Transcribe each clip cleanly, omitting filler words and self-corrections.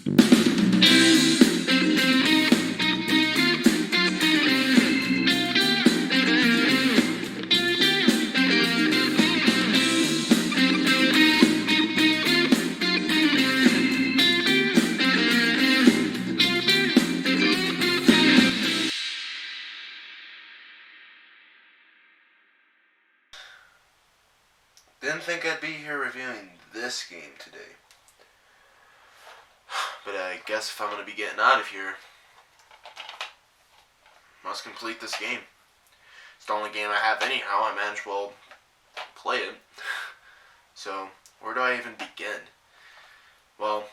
Didn't think I'd be here reviewing this game today. But I guess if I'm going to be getting out of here, must complete this game. It's the only game I have anyhow. I might as well play it. So, where do I even begin? Well,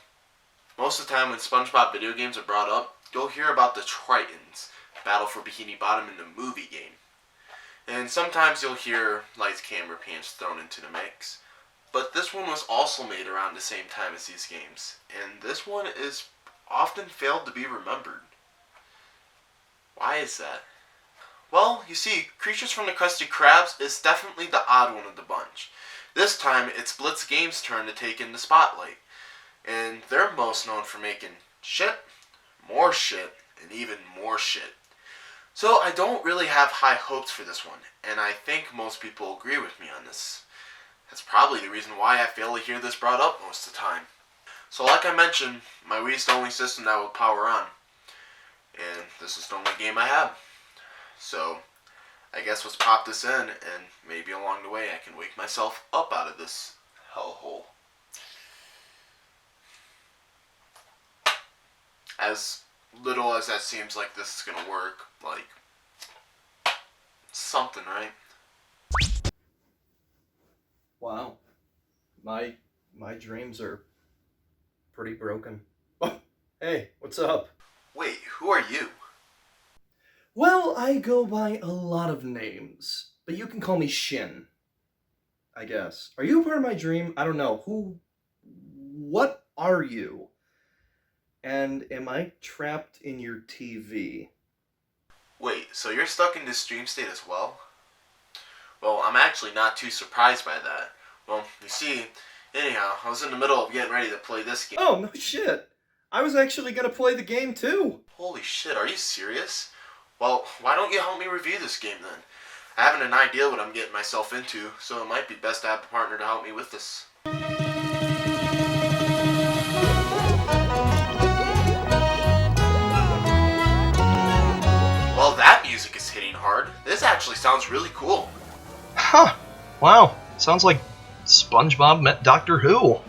most of the time when SpongeBob video games are brought up, you'll hear about the Tritons battle for Bikini Bottom in the movie game. And sometimes you'll hear lights, camera, pants thrown into the mix. But this one was also made around the same time as these games. And this one is often failed to be remembered. Why is that? Well, you see, Creatures from the Krusty Krabs is definitely the odd one of the bunch. This time, it's Blitz Games' turn to take in the spotlight. And they're most known for making shit, more shit, and even more shit. So I don't really have high hopes for this one, and I think most people agree with me on this. That's probably the reason why I fail to hear this brought up most of the time. So like I mentioned, my Wii's the only system that will power on, and this is the only game I have. So I guess let's pop this in, and maybe along the way I can wake myself up out of this hellhole. As little as that seems like this is gonna work, like, something, right? Wow. My dreams are pretty broken. Hey, what's up? Wait, who are you? Well, I go by a lot of names, but you can call me Shin, I guess. Are you a part of my dream? I don't know. What are you? And am I trapped in your TV? Wait, so you're stuck in this dream state as well? Well, I'm actually not too surprised by that. Well, you see, anyhow, I was in the middle of getting ready to play this game. Oh, no shit. I was actually gonna play the game too. Holy shit, are you serious? Well, why don't you help me review this game then? I haven't an idea what I'm getting myself into, so it might be best to have a partner to help me with this. Well, that music is hitting hard. This actually sounds really cool. Huh. Wow. Sounds like SpongeBob met Doctor Who.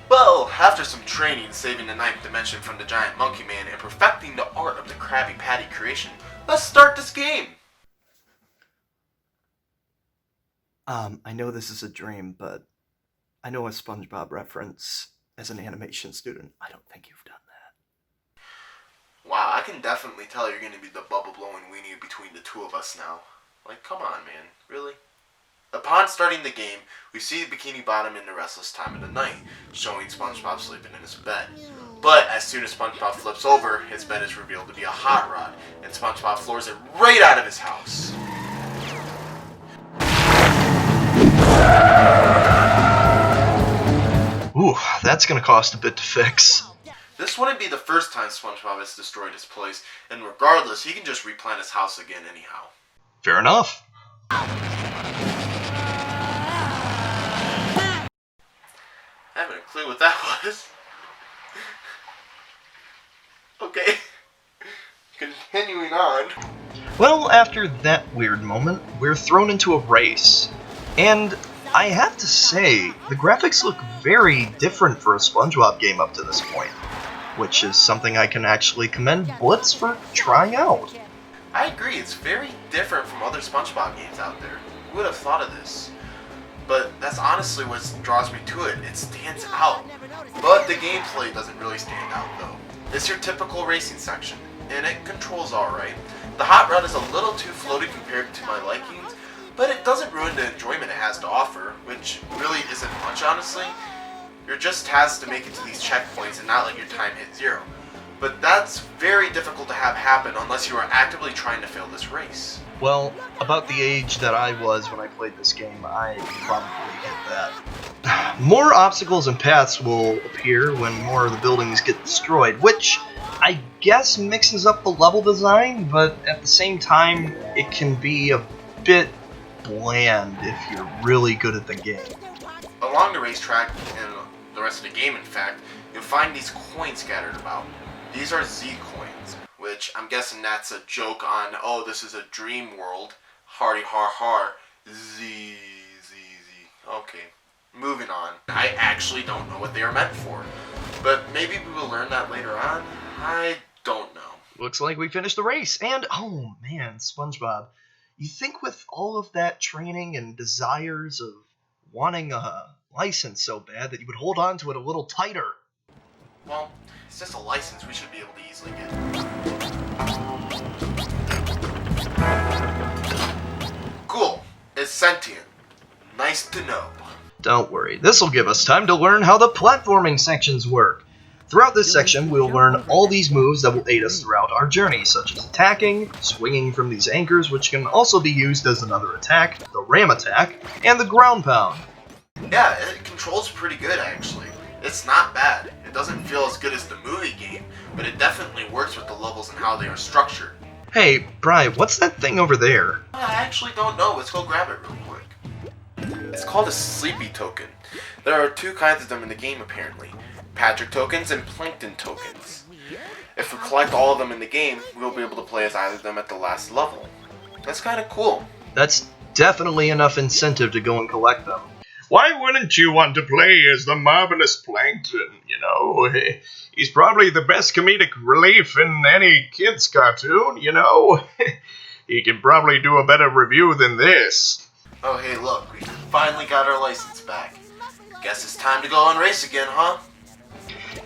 Well, after some training saving the ninth dimension from the giant monkey man and perfecting the art of the Krabby Patty creation, let's start this game! I know this is a dream, but I know a SpongeBob reference as an animation student. I don't think you've done that. Wow, I can definitely tell you're going to be the bubble-blowing weenie between the two of us now. Like, come on, man. Really? Upon starting the game, we see Bikini Bottom in the restless time of the night, showing SpongeBob sleeping in his bed. But as soon as SpongeBob flips over, his bed is revealed to be a hot rod, and SpongeBob floors it right out of his house. Ooh, that's gonna cost a bit to fix. This wouldn't be the first time SpongeBob has destroyed his place, and regardless, he can just replan his house again anyhow. Fair enough. I haven't a clue what that was. Okay. Continuing on. Well, after that weird moment, we're thrown into a race. And I have to say, the graphics look very different for a SpongeBob game up to this point, which is something I can actually commend Blitz for trying out. I agree, it's very different from other SpongeBob games out there. Who would have thought of this? But that's honestly what draws me to it. It stands out. But the gameplay doesn't really stand out though. It's your typical racing section, and it controls alright. The hot rod is a little too floaty compared to my likings, but it doesn't ruin the enjoyment it has to offer, which really isn't much honestly. You're just tasked to make it to these checkpoints and not let your time hit zero. But that's very difficult to have happen unless you are actively trying to fail this race. Well, about the age that I was when I played this game, I probably hit that. more obstacles and paths will appear when more of the buildings get destroyed, which I guess mixes up the level design, but at the same time, it can be a bit bland if you're really good at the game. Along the racetrack and the rest of the game, in fact, you'll find these coins scattered about. These are Z coins, which I'm guessing that's a joke on, oh, this is a dream world. Hardy har har. Z. Okay, moving on. I actually don't know what they are meant for, but maybe we will learn that later on. I don't know. Looks like we finished the race, and oh man, Spongebob, you think with all of that training and desires of wanting a license so bad that you would hold on to it a little tighter? Well, it's just a license we should be able to easily get. Cool. It's sentient. Nice to know. Don't worry, this will give us time to learn how the platforming sections work. Throughout this section, we'll learn all these moves that will aid us throughout our journey, such as attacking, swinging from these anchors, which can also be used as another attack, the ram attack, and the ground pound. Yeah, it controls pretty good, actually. It's not bad. It doesn't feel as good as the movie game, but it definitely works with the levels and how they are structured. Hey, Bri, what's that thing over there? I actually don't know. Let's go grab it real quick. It's called a sleepy token. There are two kinds of them in the game, apparently. Patrick tokens and Plankton tokens. If we collect all of them in the game, we'll be able to play as either of them at the last level. That's kind of cool. That's definitely enough incentive to go and collect them. Why wouldn't you want to play as the marvelous Plankton, you know? He's probably the best comedic relief in any kid's cartoon, you know? He can probably do a better review than this. Oh hey look, we finally got our license back. Guess it's time to go and race again, huh?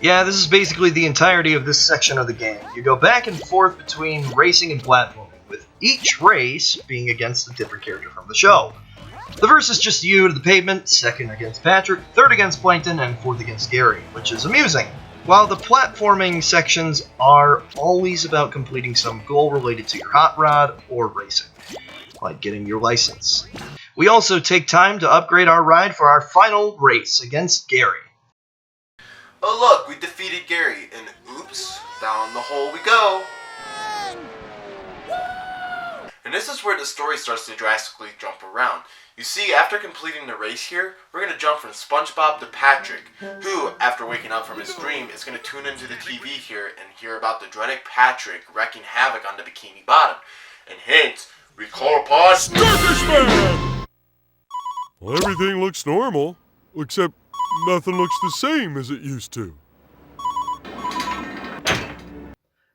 Yeah, this is basically the entirety of this section of the game. You go back and forth between racing and platforming, with each race being against a different character from the show. The first is just you to the pavement, second against Patrick, third against Plankton, and fourth against Gary, which is amusing. While the platforming sections are always about completing some goal related to your hot rod or racing, like getting your license. We also take time to upgrade our ride for our final race against Gary. Oh look, we defeated Gary, and oops, down the hole we go. And this is where the story starts to drastically jump around. You see, after completing the race here, we're going to jump from Spongebob to Patrick, who, after waking up from his dream, is going to tune into the TV here and hear about the dreaded Patrick wreaking havoc on the Bikini Bottom. And hence, we call upon Starfish Man! Well, everything looks normal, except nothing looks the same as it used to.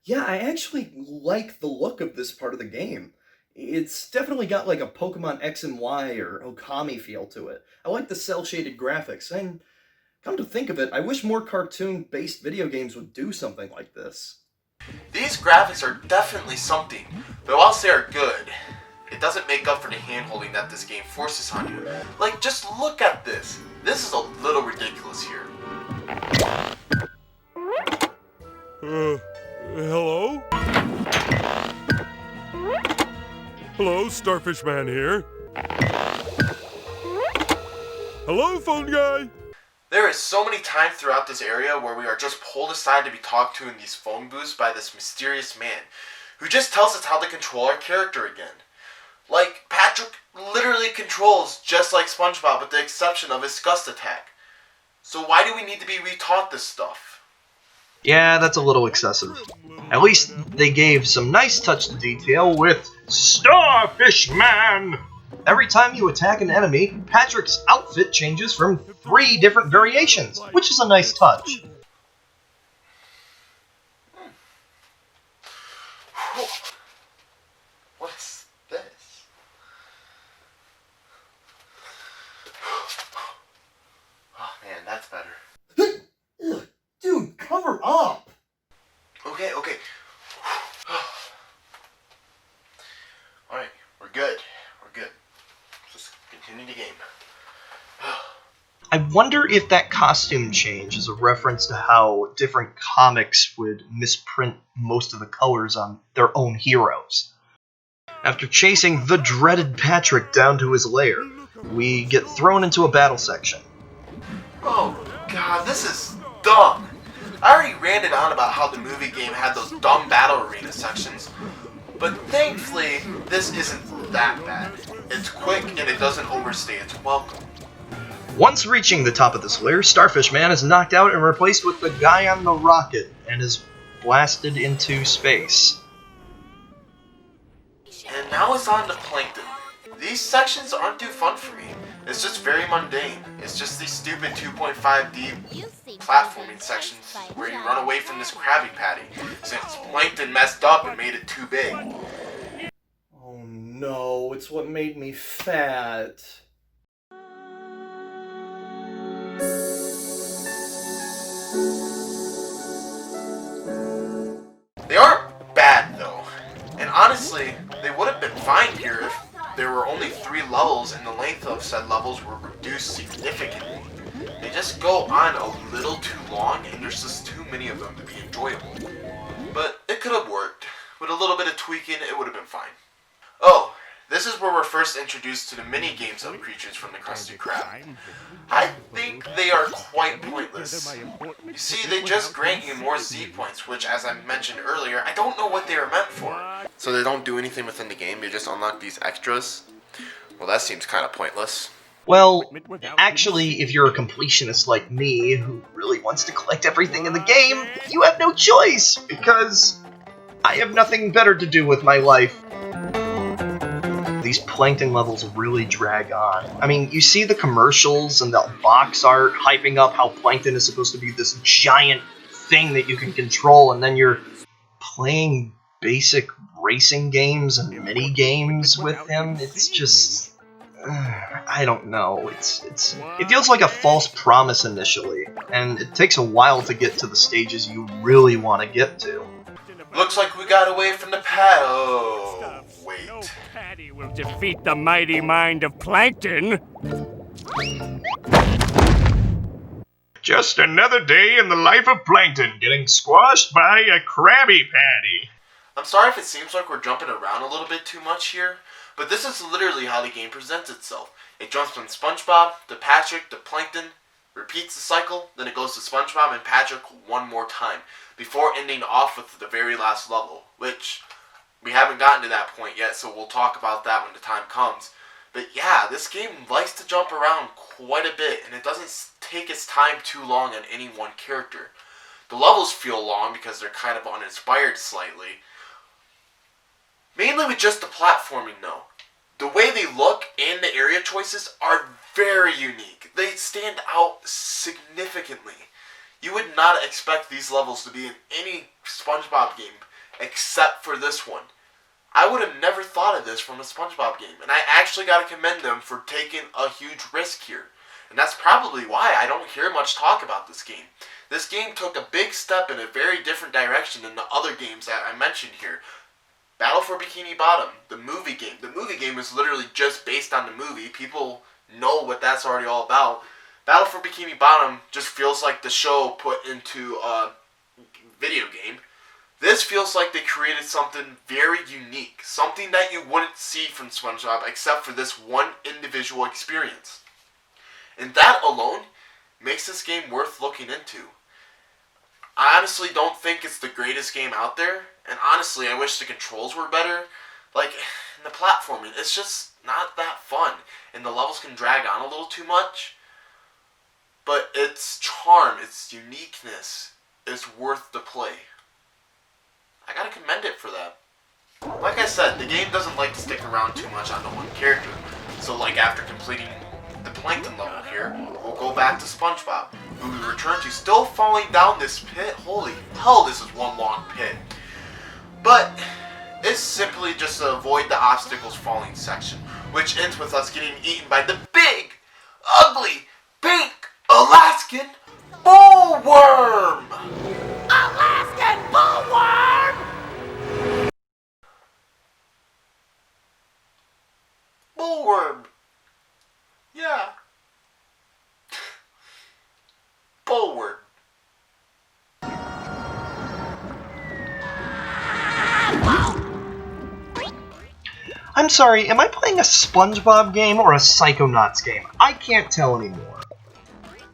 Yeah, I actually like the look of this part of the game. It's definitely got like a Pokemon X and Y or Okami feel to it. I like the cel-shaded graphics, and come to think of it, I wish more cartoon-based video games would do something like this. These graphics are definitely something, but whilst they are good, it doesn't make up for the hand-holding that this game forces on you. Like, just look at this. This is a little ridiculous here. Hello? Hello, Starfish Man here. Hello, phone guy. There is so many times throughout this area where we are just pulled aside to be talked to in these phone booths by this mysterious man, who just tells us how to control our character again. Like, Patrick literally controls just like SpongeBob with the exception of his gust attack. So why do we need to be retaught this stuff? Yeah, that's a little excessive. At least they gave some nice touch to detail with Starfish Man! Every time you attack an enemy, Patrick's outfit changes from 3 different variations, which is a nice touch. What's this? Oh man, that's better. Dude, cover up! Okay. Alright, we're good. Just continue the game. I wonder if that costume change is a reference to how different comics would misprint most of the colors on their own heroes. After chasing the dreaded Patrick down to his lair, we get thrown into a battle section. Oh, God, this is dumb. I already ranted on about how the movie game had those dumb battle arena sections, but thankfully, this isn't that bad. It's quick and it doesn't overstay its welcome. Once reaching the top of this layer, Starfish Man is knocked out and replaced with the guy on the rocket and is blasted into space. And now it's on to Plankton. These sections aren't too fun for me. It's just very mundane. It's just these stupid 2.5D platforming sections where you run away from this Krabby Patty, since Plankton messed up and made it too big. Oh no, it's what made me fat. They aren't bad though, and honestly, they would have been fine here if there were only 3 levels and the length of said levels were reduced significantly. They just go on a little too long and there's just too many of them to be enjoyable. But it could have worked. With a little bit of tweaking, it would have been fine. Oh, this is where we're first introduced to the mini-games of creatures from the Krusty Krab. I think they are quite pointless. You see, they just grant you more Z points, which, as I mentioned earlier, I don't know what they are meant for. So they don't do anything within the game, they just unlock these extras? Well, that seems kind of pointless. Well, actually, if you're a completionist like me, who really wants to collect everything in the game, you have no choice, because I have nothing better to do with my life. These Plankton levels really drag on. I mean, you see the commercials and the box art hyping up how Plankton is supposed to be this giant thing that you can control, and then you're playing basic racing games and mini games with him. It's just... I don't know. It feels like a false promise initially, and it takes a while to get to the stages you really want to get to. Looks like we got away from the pad. Oh, wait. No patty will defeat the mighty mind of Plankton. Just another day in the life of Plankton, getting squashed by a Krabby Patty. I'm sorry if it seems like we're jumping around a little bit too much here, but this is literally how the game presents itself. It jumps from Spongebob to Patrick to Plankton, repeats the cycle, then it goes to Spongebob and Patrick one more time, before ending off with the very last level, which we haven't gotten to that point yet, so we'll talk about that when the time comes. But yeah, this game likes to jump around quite a bit, and it doesn't take its time too long on any one character. The levels feel long because they're kind of uninspired slightly. Mainly with just the platforming though. The way they look and the area choices are very unique. They stand out significantly. You would not expect these levels to be in any SpongeBob game except for this one. I would have never thought of this from a SpongeBob game, and I actually got to commend them for taking a huge risk here. And that's probably why I don't hear much talk about this game. This game took a big step in a very different direction than the other games that I mentioned here. Battle for Bikini Bottom, the movie game. The movie game is literally just based on the movie. People know what that's already all about. Battle for Bikini Bottom just feels like the show put into a video game. This feels like they created something very unique. Something that you wouldn't see from SpongeBob except for this one individual experience. And that alone makes this game worth looking into. I honestly don't think it's the greatest game out there. And honestly, I wish the controls were better. Like, in the platforming, it's just not that fun. And the levels can drag on a little too much. But its charm, its uniqueness, is worth the play. I gotta commend it for that. Like I said, the game doesn't like to stick around too much on the one character. So like after completing the Plankton level here, we'll go back to SpongeBob, who we return to still falling down this pit. Holy hell, this is one long pit. But it's simply just to avoid the obstacles falling section, which ends with us getting eaten by the big, ugly, pink, Alaskan bullworm! Alaskan bullworm! Bullworm. Yeah. Bullworm. I'm sorry, am I playing a SpongeBob game or a Psychonauts game? I can't tell anymore.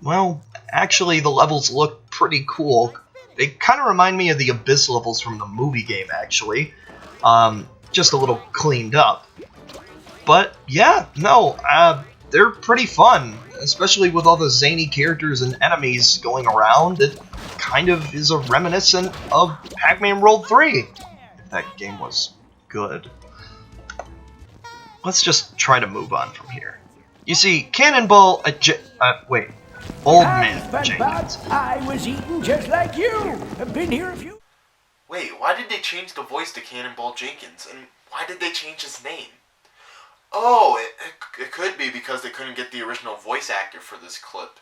Well, actually, the levels look pretty cool. They kind of remind me of the Abyss levels from the movie game, actually. Just a little cleaned up. But, yeah, no, they're pretty fun. Especially with all the zany characters and enemies going around. It kind of is a reminiscent of Pac-Man World 3. If that game was good. Let's just try to move on from here. You see, Cannonball... Old Man Jenkins. I was eating just like you. I've been here a few... Wait, why did they change the voice to Cannonball Jenkins? And why did they change his name? Oh, it could be because they couldn't get the original voice actor for this clip.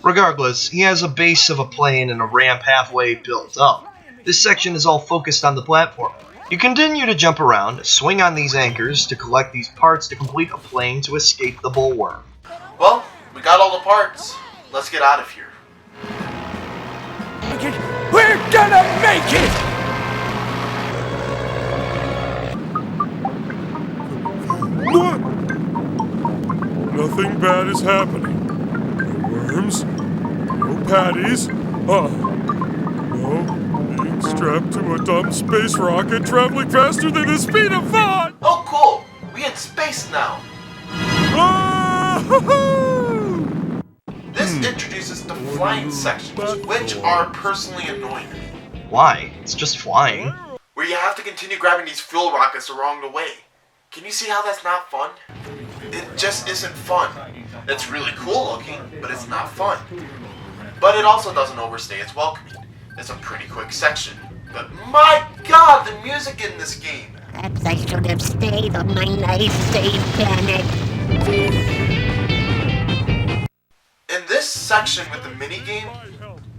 Regardless, he has a base of a plane and a ramp halfway built up. This section is all focused on the platform. You continue to jump around, swing on these anchors to collect these parts to complete a plane to escape the bullworm. Well, we got all the parts. Let's get out of here. We're gonna make it! What? Nothing bad is happening. No worms, no patties, no being strapped to a dumb space rocket traveling faster than the speed of thought! Oh, cool! We in space now! This introduces the flying sections, which are personally annoying to me. Why? It's just flying. Where you have to continue grabbing these fuel rockets along the way. Can you see how that's not fun? It just isn't fun. It's really cool looking, but it's not fun. But it also doesn't overstay its welcoming. It's a pretty quick section. But my god, the music in this game! Perhaps I should have stayed on my nice safe planet. And this section with the minigame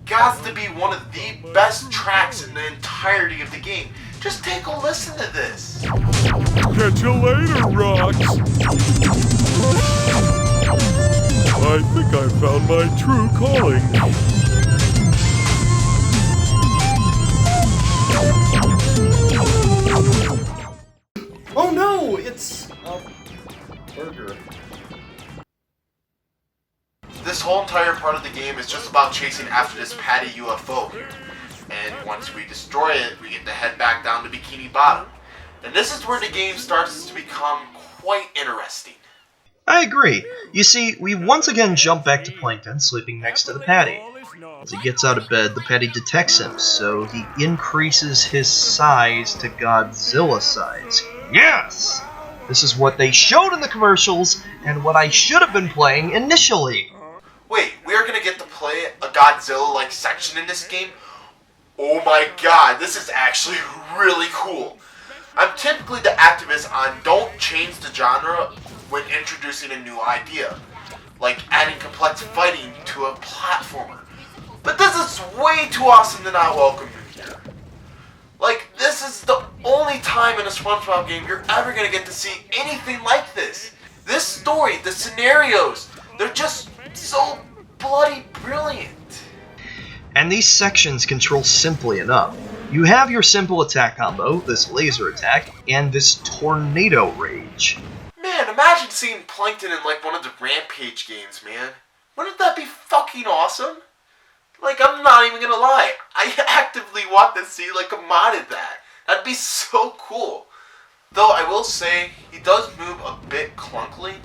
got to be one of the best tracks in the entirety of the game. Just take a listen to this. Catch you later, Rocks. I think I found my true calling. Oh no, it's a burger. This whole entire part of the game is just about chasing after this Patty UFO here. And once we destroy it, we get to head back down to Bikini Bottom. And this is where the game starts to become quite interesting. I agree. You see, we once again jump back to Plankton sleeping next to the Patty. As he gets out of bed, the Patty detects him, so he increases his size to Godzilla size. Yes! This is what they showed in the commercials, and what I should have been playing initially. Wait, we're gonna get to play a Godzilla-like section in this game? Oh my god, this is actually really cool. I'm typically the activist on don't change the genre when introducing a new idea, like adding complex fighting to a platformer. But this is way too awesome to not welcome you here. Like, this is the only time in a SpongeBob game you're ever gonna get to see anything like this. This story, the scenarios, they're just so bloody brilliant. And these sections control simply enough. You have your simple attack combo, this laser attack, and this tornado rage. Man, imagine seeing Plankton in like one of the Rampage games, man. Wouldn't that be fucking awesome? Like, I'm not even gonna lie, I actively want to see like a modded that. That'd be so cool. Though I will say, he does move a bit clunkily.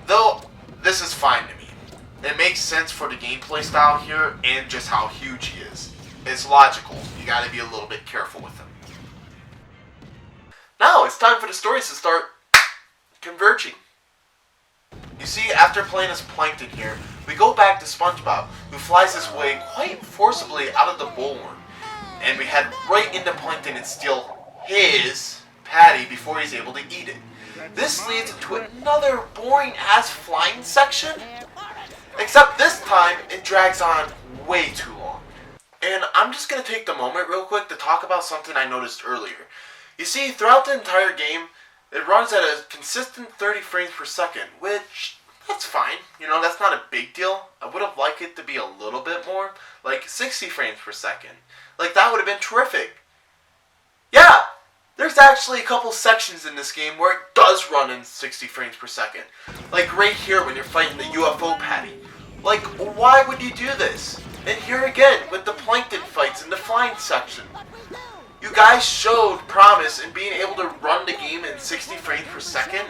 Though, this is fine to me. It makes sense for the gameplay style here and just how huge he is. It's logical. You gotta be a little bit careful with him. Now, it's time for the stories to start converging. You see, after playing as Plankton here, we go back to SpongeBob, who flies his way quite forcibly out of the bullworm. And we head right into Plankton and steal his patty before he's able to eat it. This leads into another boring-ass flying section. Except this time, it drags on way too long. And I'm just going to take the moment real quick to talk about something I noticed earlier. You see, throughout the entire game, it runs at a consistent 30 frames per second, which, that's fine. You know, that's not a big deal. I would have liked it to be a little bit more, like 60 frames per second. Like, that would have been terrific. Yeah, There's actually a couple sections in this game where it does run in 60 frames per second. Like right here when you're fighting the UFO patty. Like, why would you do this? And here again with the plankton fights in the flying section. You guys showed promise in being able to run the game in 60 frames per second.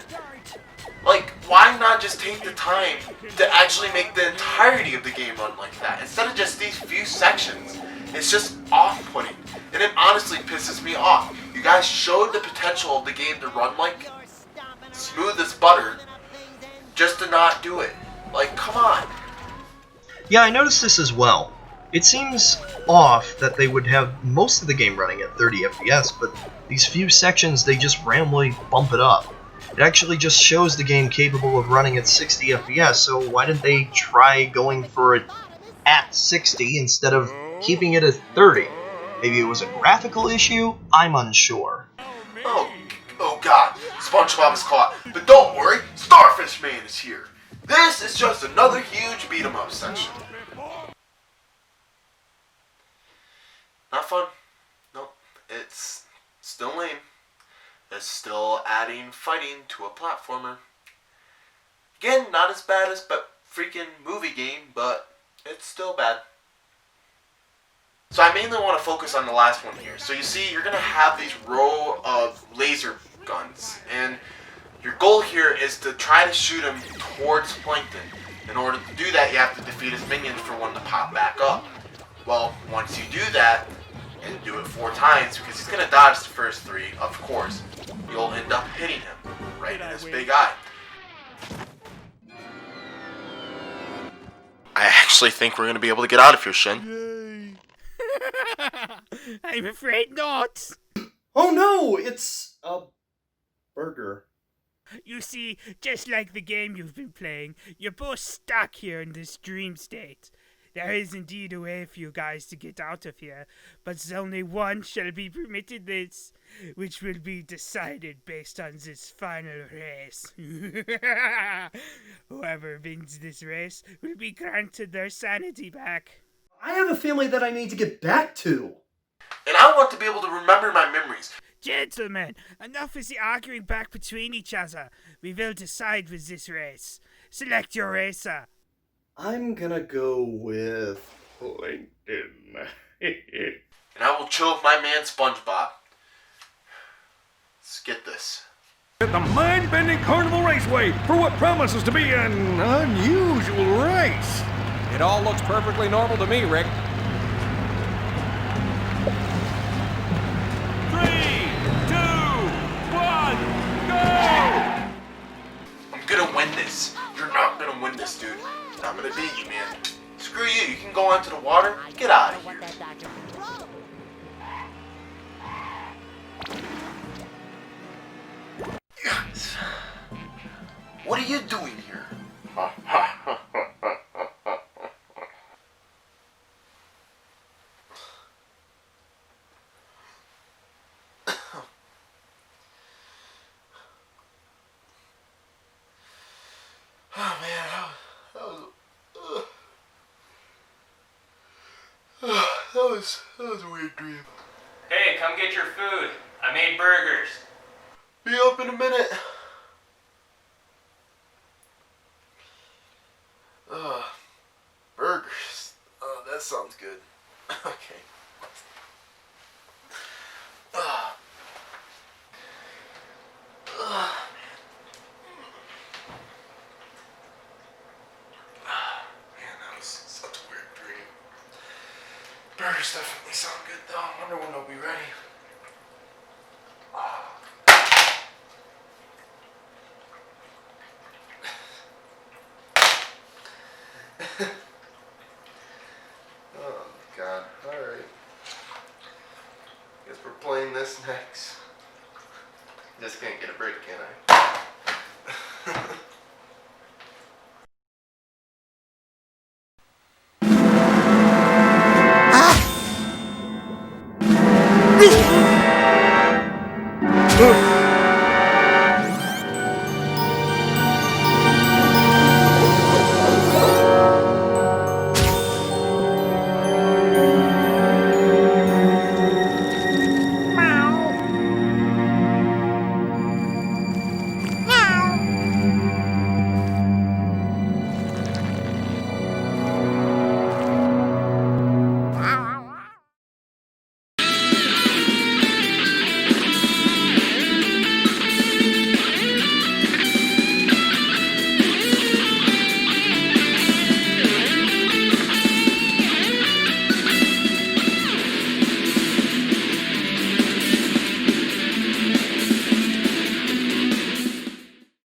Like, why not just take the time to actually make the entirety of the game run like that, instead of just these few sections? It's just off-putting, and it honestly pisses me off. You guys showed the potential of the game to run like smooth as butter, just to not do it. Like, come on. Yeah, I noticed this as well. It seems off that they would have most of the game running at 30 FPS, but these few sections, they just randomly bump it up. It actually just shows the game capable of running at 60 FPS, so why didn't they try going for it at 60 instead of keeping it at 30? Maybe it was a graphical issue? I'm unsure. Oh god, SpongeBob is caught. But don't worry, Starfish Man is here. This is just another huge beat-em-up section. Not fun. Nope, it's still lame. It's still adding fighting to a platformer. Again, not as bad as freaking movie game, but it's still bad. So I mainly want to focus on the last one here. So you see, you're going to have these row of laser guns, and your goal here is to try to shoot them towards Plankton. In order to do that, you have to defeat his minions for one to pop back up. Well, once you do that, and do it 4 times, because he's going to dodge the first 3, of course, you'll end up hitting him right in his big eye. I actually think we're going to be able to get out of here, Shin. I'm afraid not. Oh no, it's a burger. You see, just like the game you've been playing, you're both stuck here in this dream state. There is indeed a way for you guys to get out of here, but only one shall be permitted this, which will be decided based on this final race. Whoever wins this race will be granted their sanity back. I have a family that I need to get back to. And I want to be able to remember my memories. Gentlemen, enough is the arguing back between each other. We will decide with this race. Select your racer. I'm gonna go with Plankton. And I will chill with my man SpongeBob. Let's get this. At the mind-bending Carnival Raceway for what promises to be an unusual race. It all looks perfectly normal to me, Rick. 3, 2, 1, go! I'm gonna win this. You're not gonna win this, dude. I'm gonna beat you, man. Screw you. You can go onto the water. Get out of here. Guys, what are you doing here? Oh man, that was a weird dream. Hey, come get your food. I made burgers. Be up in a minute. Burgers. Oh, that sounds good. Okay. Man, that was such a weird dream. Burgers definitely sound good though. I wonder when they'll be ready. Oh god, alright. Guess we're playing this next. Just can't get a break.